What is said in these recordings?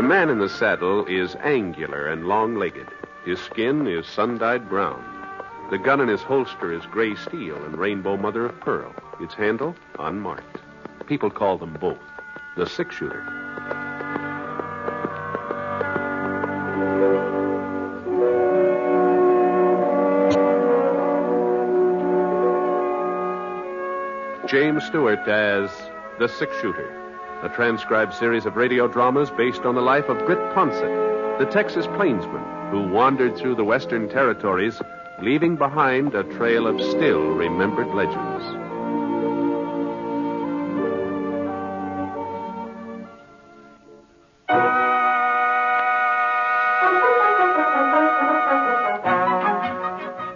man in the saddle is angular and long-legged. His skin is sun-dyed brown. The gun in his holster is gray steel and rainbow mother of pearl. Its handle, unmarked. People call them both the six-shooter. James Stewart as the six-shooter, a transcribed series of radio dramas based on the life of Britt Ponset, the Texas plainsman who wandered through the western territories, leaving behind a trail of still-remembered legends.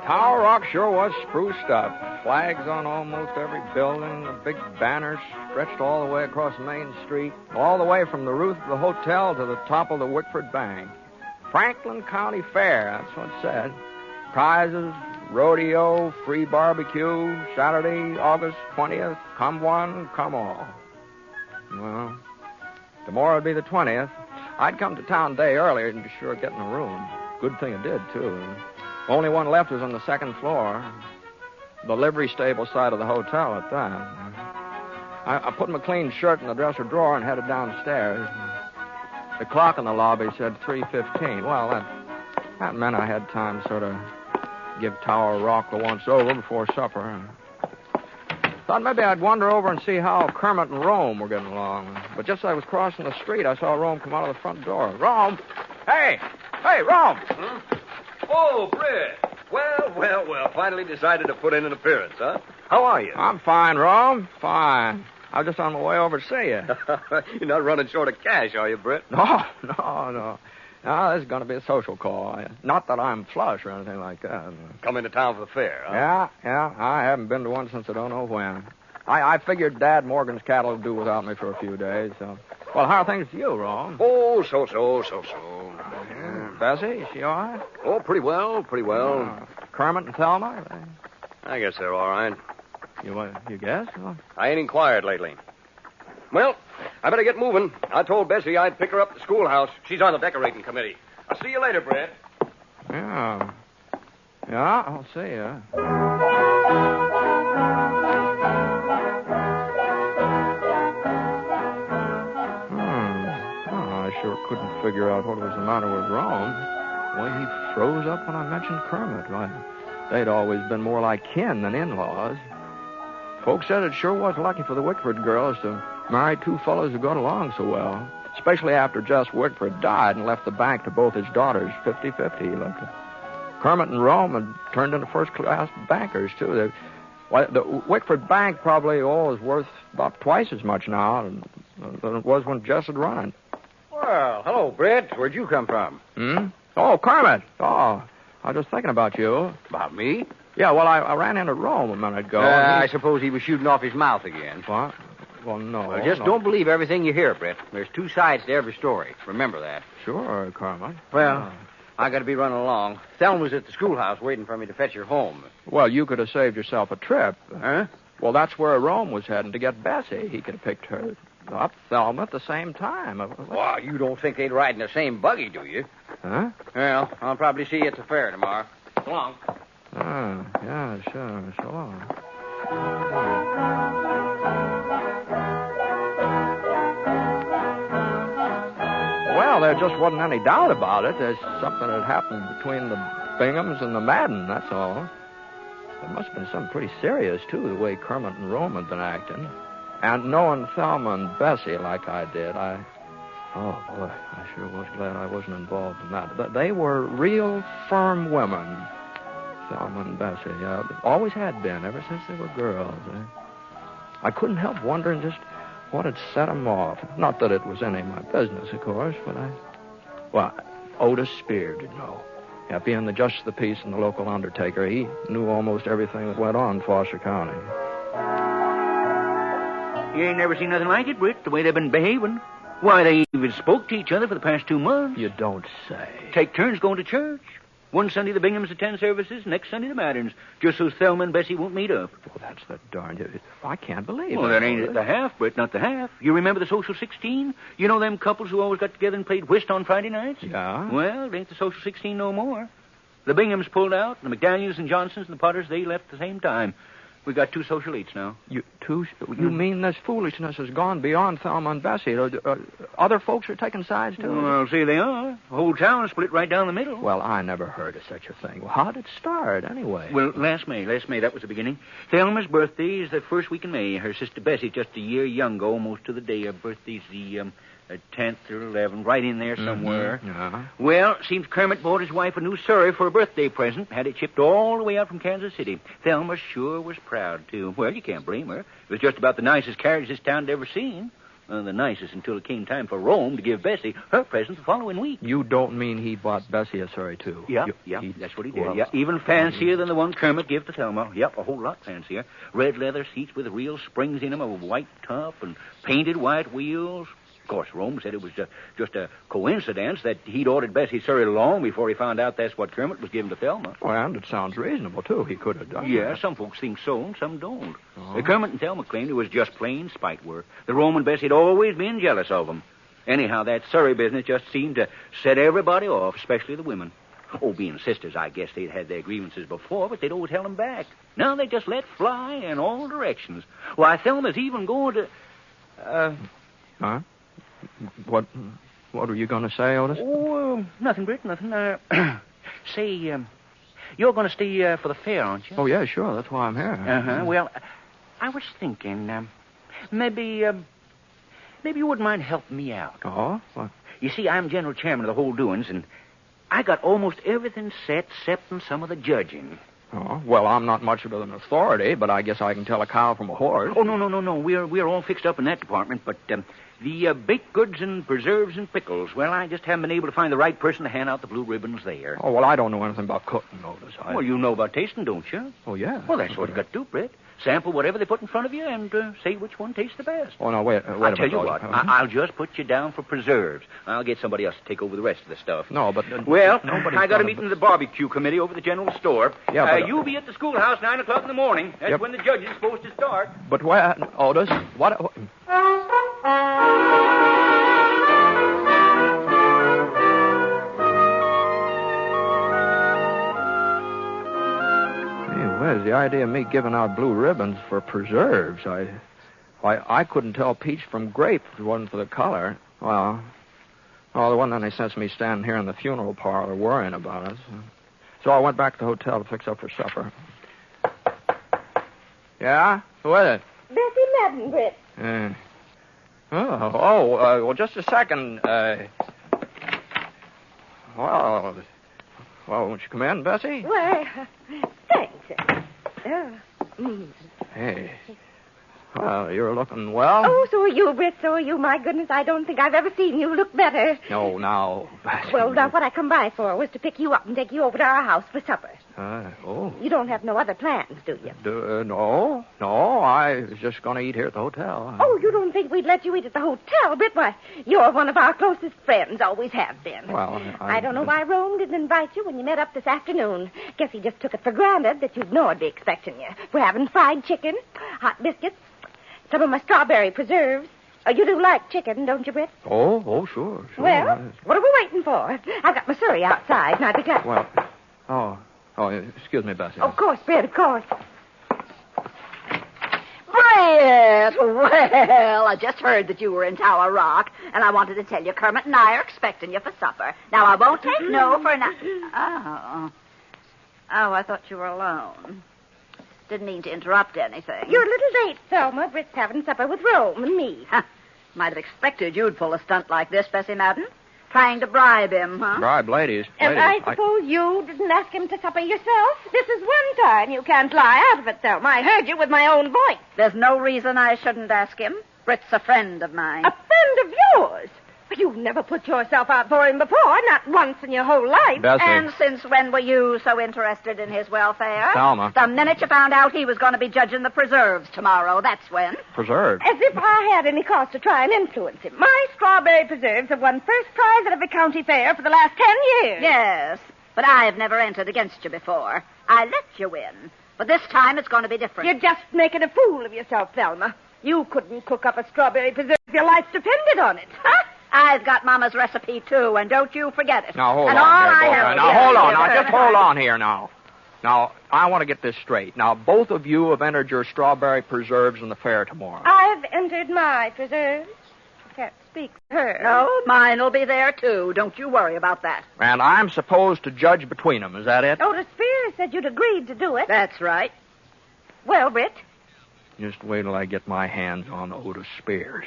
Tower Rock sure was spruced up. Flags on almost every building, the big banners stretched all the way across Main Street, all the way from the roof of the hotel to the top of the Wickford Bank. Franklin County Fair, that's what it said. Prizes, rodeo, free barbecue, Saturday, August 20th, come one, come all. Well, tomorrow would be the 20th. I'd come to town a day earlier and be sure of getting a room. Good thing I did, too. Only one left was on the second floor. The livery stable side of the hotel at that. I put my clean shirt in the dresser drawer and headed downstairs. The clock in the lobby said 3:15. Well, that meant I had time to sort of give Tower Rock the once-over before supper. Thought maybe I'd wander over and see how Kermit and Rome were getting along. But just as I was crossing the street, I saw Rome come out of the front door. Rome! Hey! Hey, Rome! Hmm? Oh, Britt. Well. Finally decided to put in an appearance, huh? How are you? I'm fine, Rome. Fine. I was just on my way over to see you. You're not running short of cash, are you, Britt? No. No, this is going to be a social call. Not that I'm flush or anything like that. Come into town for the fair, huh? Yeah. I haven't been to one since I don't know when. I figured Dad Morgan's cattle would do without me for a few days, so... Well, how are things to you, Rome? Oh, so. Bessie, is she all right? Oh, pretty well. Kermit and Thelma? I guess they're all right. You guess? I ain't inquired lately. Well, I better get moving. I told Bessie I'd pick her up at the schoolhouse. She's on the decorating committee. I'll see you later, Britt. Yeah, I'll see you. I sure couldn't figure out what was the matter with Rome. Well, he froze up when I mentioned Kermit. Right? They'd always been more like kin than in-laws. Folks said it sure was lucky for the Wickford girls to marry two fellows who got along so well, especially after Jess Wickford died and left the bank to both his daughters 50-50. Kermit and Rome had turned into first-class bankers, too. The Wickford Bank probably is worth about twice as much now than it was when Jess had run it. Well, hello, Britt. Where'd you come from? Oh, Kermit. Oh, I was just thinking about you. About me? Yeah, well, I ran into Rome a minute ago. I suppose he was shooting off his mouth again. What? Well, no. Well, just don't believe everything you hear, Britt. There's two sides to every story. Remember that. Sure, Kermit. Well, I got to be running along. Thelma was at the schoolhouse waiting for me to fetch her home. Well, you could have saved yourself a trip. Huh? Well, that's where Rome was heading to get Bessie. He could have picked her up, Thelma, at the same time. Well, you don't think they'd ride in the same buggy, do you? Huh? Well, I'll probably see you at the fair tomorrow. So long. Yeah, sure. So long. Well, there just wasn't any doubt about it. There's something that happened between the Binghams and the Madden, that's all. There must have been something pretty serious, too, the way Kermit and Rome had been acting. And knowing Thelma and Bessie like I did, oh, boy, I sure was glad I wasn't involved in that. But they were real firm women, Thelma and Bessie. Yeah, always had been, ever since they were girls. I couldn't help wondering just what had set them off. Not that it was any of my business, of course, but Otis Spear did know. Yeah, being the justice of the peace and the local undertaker, he knew almost everything that went on in Foster County. You ain't never seen nothing like it, Britt, the way they've been behaving. Why, they even spoke to each other for the past 2 months. You don't say. Take turns going to church. One Sunday the Binghams attend services, next Sunday the Matterns, just so Thelma and Bessie won't meet up. Well, that's the darn... I can't believe it. Well, that ain't the half, Britt, not the half. You remember the Social 16? You know them couples who always got together and played whist on Friday nights? Yeah. Well, it ain't the Social 16 no more. The Binghams pulled out, the McDaniels and Johnsons and the Potters, they left at the same time. We got 2 social 8s now. You mean this foolishness has gone beyond Thelma and Bessie? Other folks are taking sides, too? Well, see, they are. The whole town split right down the middle. Well, I never heard of such a thing. Well, how did it start, anyway? Well, last May, that was the beginning. Thelma's birthday is the first week in May. Her sister Bessie, just a year younger, almost to the day. Her birthday's the 10th or 11th, right in there somewhere. Mm-hmm. Uh-huh. Well, seems Kermit bought his wife a new Surrey for a birthday present. Had it shipped all the way out from Kansas City. Thelma sure was proud, too. Well, you can't blame her. It was just about the nicest carriage this town had ever seen. The nicest until it came time for Rome to give Bessie her present the following week. You don't mean he bought Bessie a Surrey, too? Yeah, that's what he did. Yeah, even fancier than the one Kermit gave to Thelma. Yep, a whole lot fancier. Red leather seats with real springs in them, a white top, and painted white wheels. Of course, Rome said it was just a coincidence that he'd ordered Bessie Surrey long before he found out that's what Kermit was giving to Thelma. Well, and it sounds reasonable, too. He could have done Yeah, that. some folks think so, and some don't. Kermit and Thelma claimed it was just plain spite work. The Rome and Bessie had always been jealous of them. Anyhow, that Surrey business just seemed to set everybody off, especially the women. Oh, being sisters, I guess they'd had their grievances before, but they'd always held them back. Now they just let fly in all directions. Why, Thelma's even going to... Huh? What were you going to say, Otis? Oh, nothing, Britt, nothing. Say, you're going to stay for the fair, aren't you? Oh, yeah, sure. That's why I'm here. Uh-huh. Well, I was thinking, maybe you wouldn't mind helping me out. Oh? What? You see, I'm general chairman of the whole doings, and I got almost everything set, except some of the judging. Oh, well, I'm not much of an authority, but I guess I can tell a cow from a horse. Oh, no. We're all fixed up in that department, but the baked goods and preserves and pickles, well, I just haven't been able to find the right person to hand out the blue ribbons there. Oh, well, I don't know anything about cooking, Otis. Well, you know about tasting, don't you? Oh, yeah. Well, that's what you got to do, Britt. Sample whatever they put in front of you and say which one tastes the best. Oh, no, wait a minute. I'll tell you what, I'll just put you down for preserves. I'll get somebody else to take over the rest of the stuff. No, but... well, I got a meeting of the barbecue committee over at the general store. Yeah, but... you'll be at the schoolhouse 9 o'clock in the morning. That's when the judge is supposed to start. But where... Otis, what... Where's the idea of me giving out blue ribbons for preserves? I couldn't tell peach from grape if it wasn't for the color. Well, the one that they sent me standing here in the funeral parlor worrying about us. So I went back to the hotel to fix up for supper. Yeah? Who is it? Bessie Madden, Britt. Well, just a second. Well, won't you come in, Bessie? Why, thanks. Hey. Well, you're looking well. Oh, so are you, Britt, so are you. My goodness, I don't think I've ever seen you look better. No, now. Well, now, what I come by for was to pick you up and take you over to our house for supper. Oh. You don't have no other plans, do you? No. I was just going to eat here at the hotel. Oh, you don't think we'd let you eat at the hotel, Britt? Why, you're one of our closest friends, always have been. Well, I don't know why Rome didn't invite you when you met up this afternoon. Guess he just took it for granted that you'd know I'd be expecting you. We're having fried chicken, hot biscuits, some of my strawberry preserves. Oh, you do like chicken, don't you, Britt? Oh, sure. Well, what are we waiting for? I've got my Surrey outside, and I'd be glad... Well, excuse me, Bessie. Of course, Britt, of course. Britt! Well, I just heard that you were in Tower Rock, and I wanted to tell you Kermit and I are expecting you for supper. Now, I won't take no for nothing. Oh, I thought you were alone. Didn't mean to interrupt anything. You're a little late, Thelma. Britt's having supper with Rome and me. Might have expected you'd pull a stunt like this, Bessie Madden. Trying to bribe him, huh? Bribe ladies. And I suppose you didn't ask him to supper yourself? This is one time you can't lie out of it, Thelma. I heard you with my own voice. There's no reason I shouldn't ask him. Britt's a friend of mine. A friend of yours? You've never put yourself out for him before, not once in your whole life. Bessie. And since when were you so interested in his welfare? Thelma. The minute you found out he was going to be judging the preserves tomorrow, that's when. Preserves? As if I had any cause to try and influence him. My strawberry preserves have won first prize at every county fair for the last 10 years. Yes, But I have never entered against you before. I let you win. But this time it's going to be different. You're just making a fool of yourself, Thelma. You couldn't cook up a strawberry preserve if your life depended on it. Huh? I've got Mama's recipe, too, and don't you forget it. Now, hold and on. all There, I both. have Now, hold on. Now, just hold on here now. Now, I want to get this straight. Now, both of you have entered your strawberry preserves in the fair tomorrow. I've entered my preserves. I can't speak for her. No, mine will be there, too. Don't you worry about that. And I'm supposed to judge between them. Is that it? Otis Spears said you'd agreed to do it. That's right. Well, Britt. Just wait till I get my hands on Otis Spears.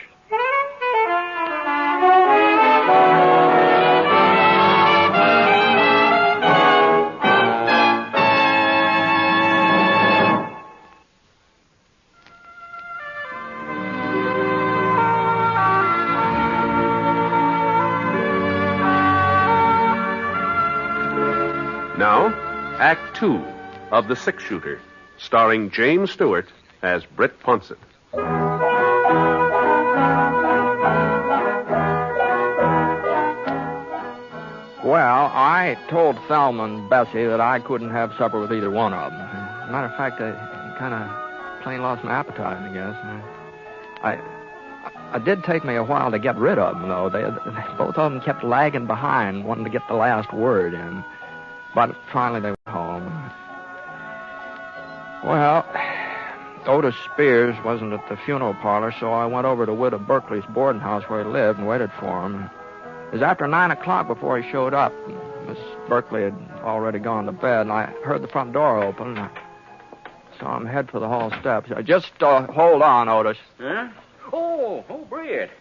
Now, Act 2 of The Six Shooter, starring James Stewart as Britt Ponset. Well, I told Thelma and Bessie that I couldn't have supper with either one of them. Matter of fact, I kind of plain lost my appetite, I guess. It did take me a while to get rid of them, though. They both of them kept lagging behind, wanting to get the last word in. But finally they went home. Well, Otis Spears wasn't at the funeral parlor, so I went over to Widow Berkeley's boarding house where he lived and waited for him. It was after 9 o'clock before he showed up. Miss Berkeley had already gone to bed, and I heard the front door open, and I saw him head for the hall steps. Just hold on, Otis. Huh? Oh, Britt.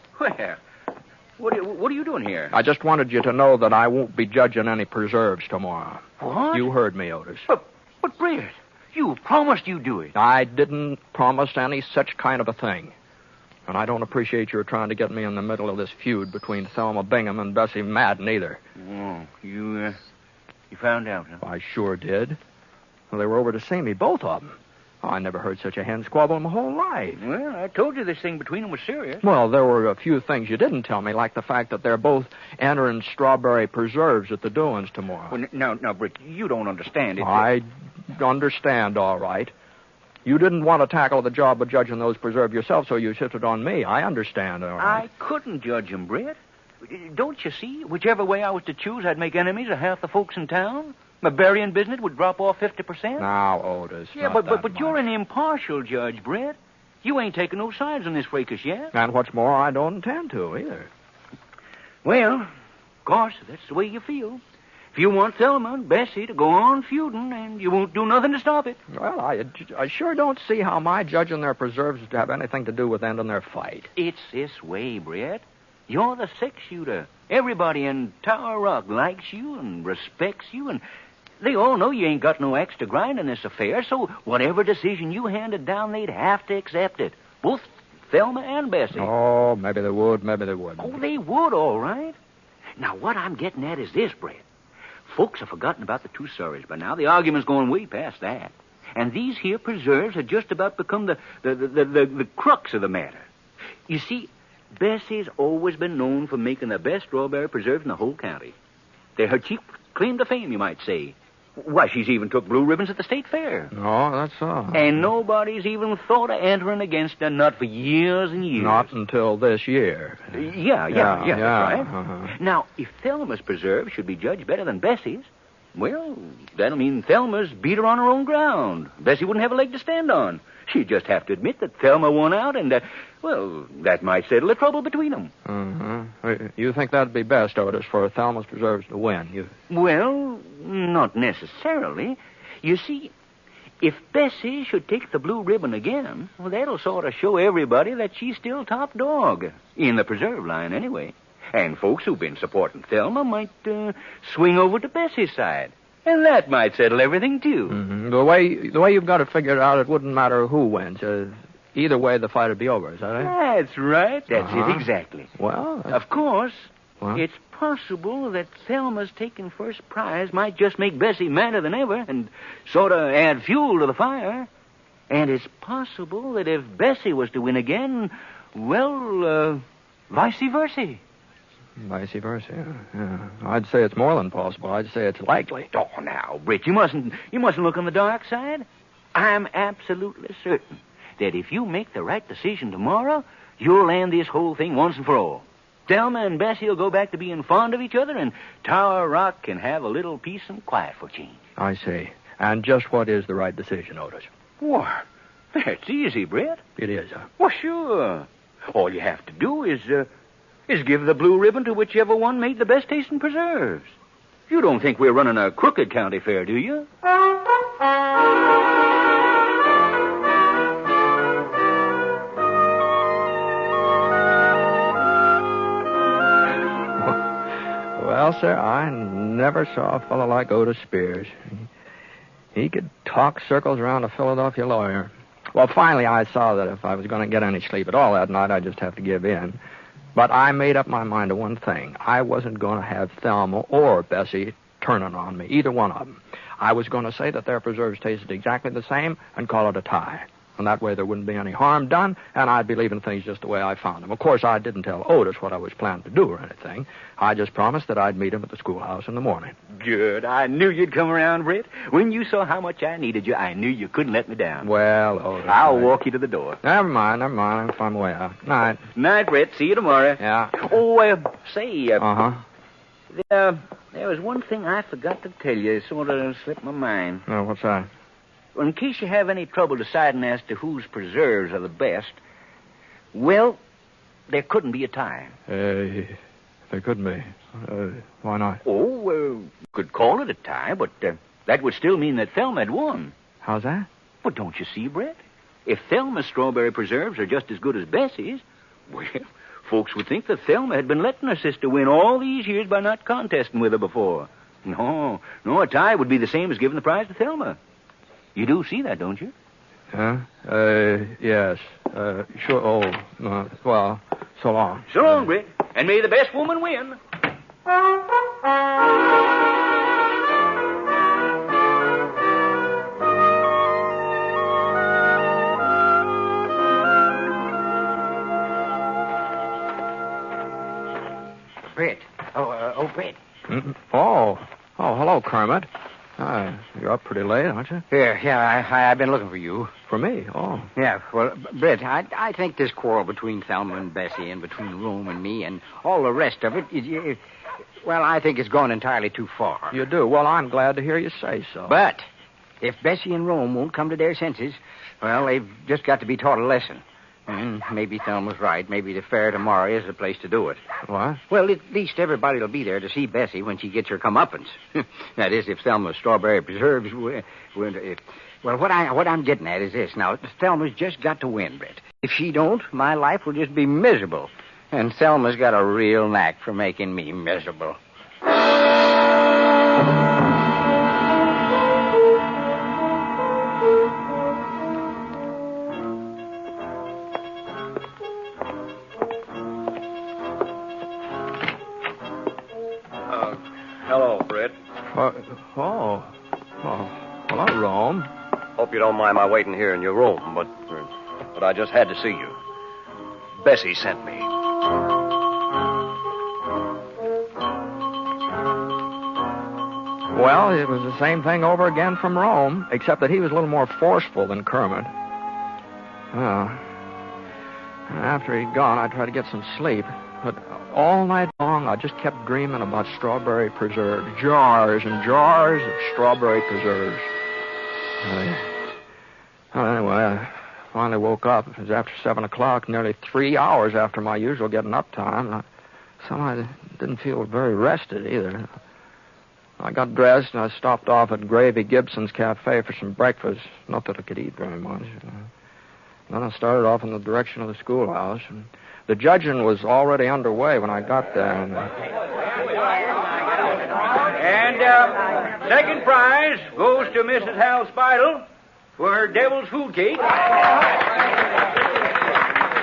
Well, what are you doing here? I just wanted you to know that I won't be judging any preserves tomorrow. What? You heard me, Otis. But Britt, you promised you'd do it. I didn't promise any such kind of a thing. And I don't appreciate your trying to get me in the middle of this feud between Thelma Bingham and Bessie Madden either. Oh, you found out, huh? I sure did. Well, they were over to see me, both of them. Oh, I never heard such a hen squabble in my whole life. Well, I told you this thing between them was serious. Well, there were a few things you didn't tell me, like the fact that they're both entering strawberry preserves at the doings tomorrow. Well, now, Britt, you don't understand it. I understand, all right. You didn't want to tackle the job of judging those preserves yourself, so you shifted on me. I understand, all right. I couldn't judge him, Britt. Don't you see? Whichever way I was to choose, I'd make enemies of half the folks in town. My burying business would drop off 50%. Now, Otis. Yeah, but you're an impartial judge, Britt. You ain't taking no sides on this fracas yet. And what's more, I don't intend to either. Well, of course, that's the way you feel. If you want Thelma and Bessie to go on feuding, and you won't do nothing to stop it. Well, I sure don't see how my judging their preserves would have anything to do with ending their fight. It's this way, Britt. You're the six-shooter. Everybody in Tower Rock likes you and respects you, and they all know you ain't got no axe to grind in this affair, so whatever decision you handed down, they'd have to accept it. Both Thelma and Bessie. Oh, maybe they would, maybe they wouldn't. Oh, they would, all right. Now, what I'm getting at is this, Britt. Folks have forgotten about the two Surreys by now. The argument's going way past that. And these here preserves had just about become the crux of the matter. You see, Bessie's always been known for making the best strawberry preserves in the whole county. They're her chief claim to fame, you might say. Why, she's even took blue ribbons at the state fair. Oh, that's so. And nobody's even thought of entering against her, not for years and years. Not until this year. Yeah, that's right. Uh-huh. Now, if Thelma's preserve should be judged better than Bessie's, well, that'll mean Thelma's beat her on her own ground. Bessie wouldn't have a leg to stand on. She'd just have to admit that Thelma won out, and, that might settle the trouble between them. Uh-huh. You think that'd be best, Otis, for Thelma's preserves to win? Well, not necessarily. You see, if Bessie should take the blue ribbon again, well, that'll sort of show everybody that she's still top dog. In the preserve line, anyway. And folks who've been supporting Thelma might swing over to Bessie's side. And that might settle everything, too. Mm-hmm. The way you've got it figured out, it wouldn't matter who wins. Either way, the fight would be over, is that it? That's right. That's it, exactly. Well... Of course, What? It's possible that Thelma's taking first prize might just make Bessie madder than ever and sort of add fuel to the fire. And it's possible that if Bessie was to win again, well, vice versa. Vice versa. Yeah. I'd say it's more than possible. I'd say it's likely. Oh, now, Britt, you mustn't look on the dark side. I'm absolutely certain that if you make the right decision tomorrow, you'll end this whole thing once and for all. Thelma and Bessie will go back to being fond of each other, and Tower Rock can have a little peace and quiet for change. I see. And just what is the right decision, Otis? What? That's easy, Britt. It is, huh? Well, sure. All you have to do is give the blue ribbon to whichever one made the best tasting preserves. You don't think we're running a crooked county fair, do you? Well, sir, I never saw a fellow like Otis Spears. He could talk circles around a Philadelphia lawyer. Well, finally, I saw that if I was going to get any sleep at all that night, I'd just have to give in. But I made up my mind to one thing. I wasn't going to have Thelma or Bessie turning on me, either one of them. I was going to say that their preserves tasted exactly the same and call it a tie. And that way there wouldn't be any harm done, and I'd be leaving things just the way I found them. Of course, I didn't tell Otis what I was planning to do or anything. I just promised that I'd meet him at the schoolhouse in the morning. Good. I knew you'd come around, Britt. When you saw how much I needed you, I knew you couldn't let me down. Well, Otis... I'll walk you to the door. Never mind. I'll find my way out. Night. Night, Britt. See you tomorrow. Yeah. Oh, say... Uh-huh. There was one thing I forgot to tell you. It sort of slipped my mind. Oh, what's that? Well, in case you have any trouble deciding as to whose preserves are the best, well, there couldn't be a tie. There couldn't be. Why not? Oh, you could call it a tie, but that would still mean that Thelma had won. How's that? Well, don't you see, Brett? If Thelma's strawberry preserves are just as good as Bessie's, well, folks would think that Thelma had been letting her sister win all these years by not contesting with her before. No, a tie would be the same as giving the prize to Thelma. You do see that, don't you? Yes. Sure. Oh, no. Well, so long. So long, Britt. And may the best woman win. Britt. Britt. Oh, hello, Kermit. You're up pretty late, aren't you? Yeah, I've been looking for you. For me? Oh. Yeah, well, Britt, I think this quarrel between Thelma and Bessie and between Rome and me and all the rest of it, well, I think it's gone entirely too far. You do? Well, I'm glad to hear you say so. But if Bessie and Rome won't come to their senses, well, they've just got to be taught a lesson. And maybe Thelma's right. Maybe the fair tomorrow is the place to do it. What? Well, at least everybody will be there to see Bessie when she gets her comeuppance. That is, if Thelma's strawberry preserves... Well, what I'm getting at is this. Now, Thelma's just got to win, Britt. If she don't, my life will just be miserable. And Thelma's got a real knack for making me miserable. Hello, Britt. Hello, Rome. Hope you don't mind my waiting here in your room, but I just had to see you. Bessie sent me. Well, it was the same thing over again from Rome, except that he was a little more forceful than Kermit. After he'd gone, I tried to get some sleep, but all night long I just kept dreaming about strawberry preserves, jars and jars of strawberry preserves. Anyway, I finally woke up. It was after 7 o'clock, nearly 3 hours after my usual getting up time. Somehow I didn't feel very rested either. I got dressed and I stopped off at Gravy Gibson's Cafe for some breakfast. Not that I could eat very much. Then I started off in the direction of the schoolhouse. And the judging was already underway when I got there. And second prize goes to Mrs. Hal Spidle for her devil's food cake.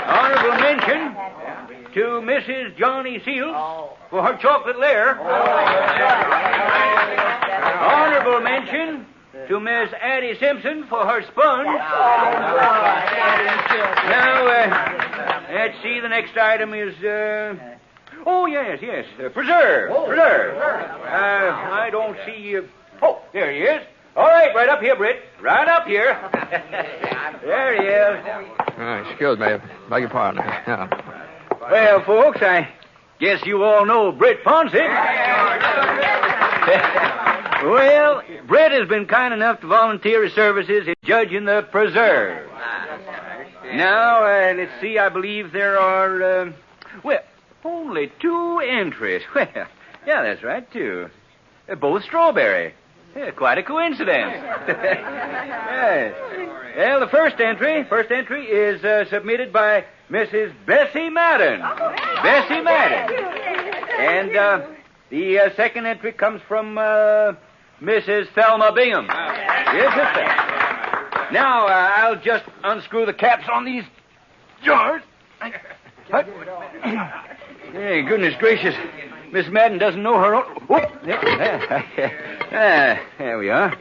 Honorable mention to Mrs. Johnny Seals for her chocolate lair. Honorable mention to Miss Addie Simpson for her sponge. Now, let's see, the next item is Oh, yes. Preserve. I don't see... Oh, there he is. All right, right up here, Britt. Right up here. There he is. Excuse me. Beg your pardon. Yeah. Well, folks, I guess you all know Britt Ponset. Well, Britt has been kind enough to volunteer his services in judging the preserve. Now, let's see, I believe there are, only 2 entries. Well, yeah, that's right, 2. Both strawberry. Yeah, quite a coincidence. Yes. Well, the first entry is submitted by Mrs. Bessie Madden. Bessie Madden. And the second entry comes from Mrs. Thelma Bingham. Yes, sister. Now, I'll just unscrew the caps on these jars. Hey, goodness gracious. Miss Madden doesn't know her own... Oh, there we are.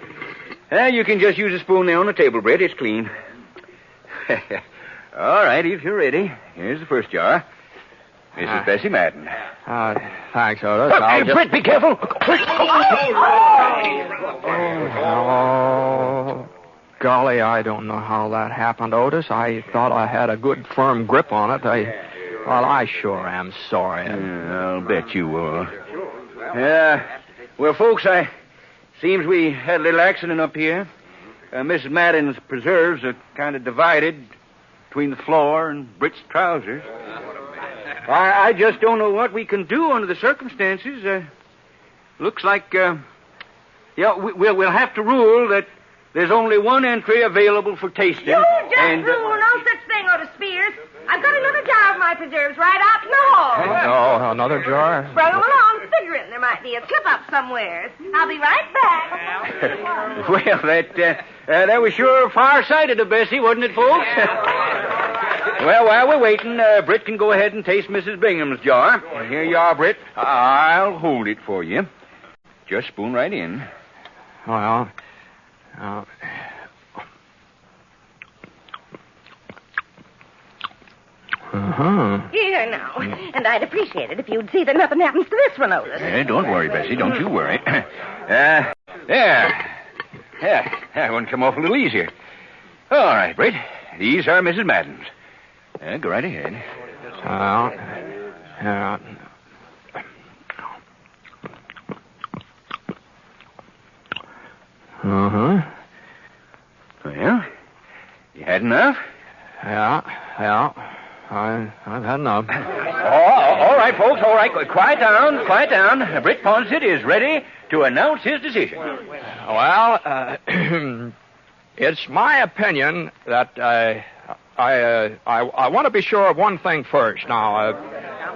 You can just use a spoon there on the table, Britt. It's clean. All right, if you're ready. Here's the first jar. Mrs. Bessie Madden. Thanks, Otis. Britt, be careful. Oh, golly, I don't know how that happened, Otis. I thought I had a good, firm grip on it. I sure am sorry. I'll bet you will. Well, folks, seems we had a little accident up here. Mrs. Madden's preserves are kind of divided between the floor and Britt's trousers. I just don't know what we can do under the circumstances. Looks like, we'll have to rule that there's only one entry available for tasting. You just rule no such thing, Otis Spears. I've got another jar of my preserves right out in the hall. Oh, another jar? Bring them along, figuring there might be a slip-up somewhere. I'll be right back. Well, that was sure far-sighted of Bessie, wasn't it, folks? Well, while we're waiting, Britt can go ahead and taste Mrs. Bingham's jar. Here you are, Britt. I'll hold it for you. Just spoon right in. Well, Here now. And I'd appreciate it if you'd see that nothing happens to this one, Otis. Don't worry, Bessie. Don't you worry. There. That one come off a little easier. All right, Britt. These are Mrs. Madden's. Go right ahead. Well, you had enough? Yeah. I've had enough. All right, folks, all right. Quiet down. Britt Ponset is ready to announce his decision. Well, it's my opinion that I want to be sure of one thing first. Now,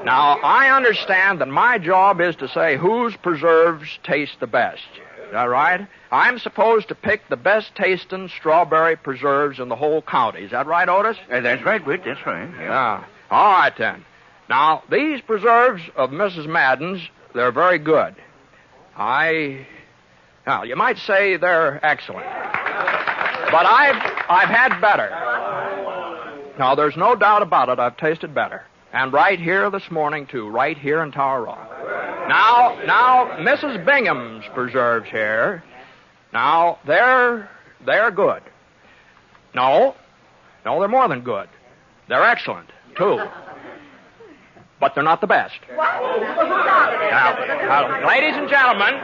I understand that my job is to say whose preserves taste the best. Is that right? I'm supposed to pick the best tasting strawberry preserves in the whole county. Is that right, Otis? That's right, Britt. That's right. Yeah. All right, then. Now, these preserves of Mrs. Madden's, they're very good. Now, you might say they're excellent. But I've had better. Now, there's no doubt about it. I've tasted better. And right here this morning, too. Right here in Tower Rock. Now, Mrs. Bingham's preserves here, now, they're good. No, they're more than good. They're excellent, too. But they're not the best. Now, ladies and gentlemen,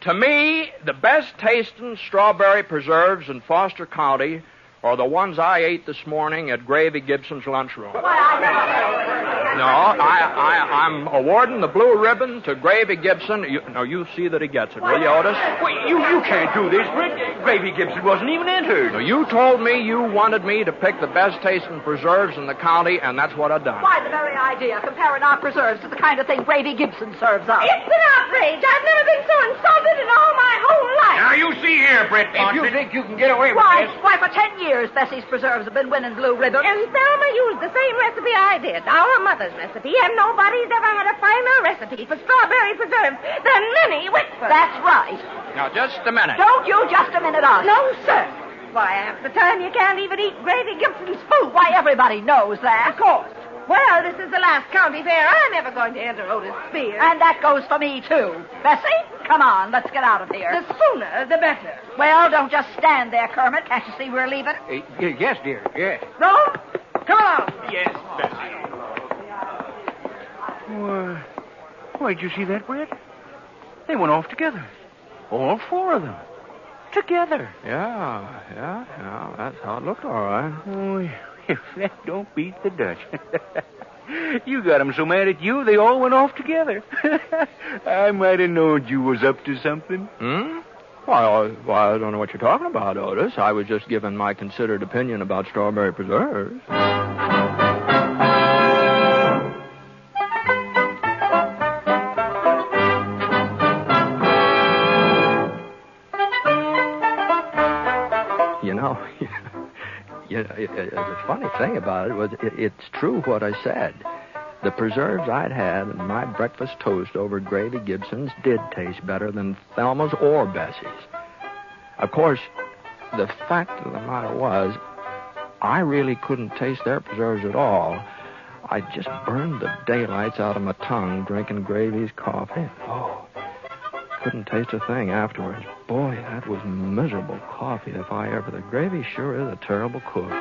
to me, the best tasting strawberry preserves in Foster County are the ones I ate this morning at Gravy Gibson's lunchroom. No, I'm awarding the blue ribbon to Gravy Gibson. You see that he gets it, will you, Otis? Wait, you can't do this, Britt. Gravy Gibson wasn't even entered. No, you told me you wanted me to pick the best tasting preserves in the county, and that's what I've done. Why, the very idea, comparing our preserves to the kind of thing Gravy Gibson serves us. It's an outrage. I've never been so insulted in all my whole life. Now, you see here, Britt Ponset. If you think you can get away with Why, this... for 10 years, Bessie's preserves have been winning blue ribbons. And Thelma used the same recipe I did, our mother's recipe, and nobody's ever had a finer recipe for strawberry preserves than Minnie Whitford. That's right. Now, just a minute. Don't you just a minute us. No, sir. Why, half the time you can't even eat Gravy Gibson's food. Why, everybody knows that. Of course. Well, this is the last county fair I'm ever going to enter, Otis Spears. And that goes for me, too. Bessie, come on, let's get out of here. The sooner, the better. Well, don't just stand there, Kermit. Can't you see we're leaving? Yes, dear, yes. Rome, come along. Yes, Bessie. Why, did you see that, Brett? They went off together. All four of them. Together. Yeah. That's how it looked, all right. Oh, if that don't beat the Dutch. You got 'em so mad at you, they all went off together. I might have known you was up to something. Well, I don't know what you're talking about, Otis. I was just giving my considered opinion about strawberry preserves. The funny thing about it was it's true what I said. The preserves I'd had in my breakfast toast over Gravy Gibson's did taste better than Thelma's or Bessie's. Of course, the fact of the matter was, I really couldn't taste their preserves at all. I just burned the daylights out of my tongue drinking Gravy's coffee. Oh, couldn't taste a thing afterwards. Boy, that was miserable coffee if I ever... The Gravy sure is a terrible cook.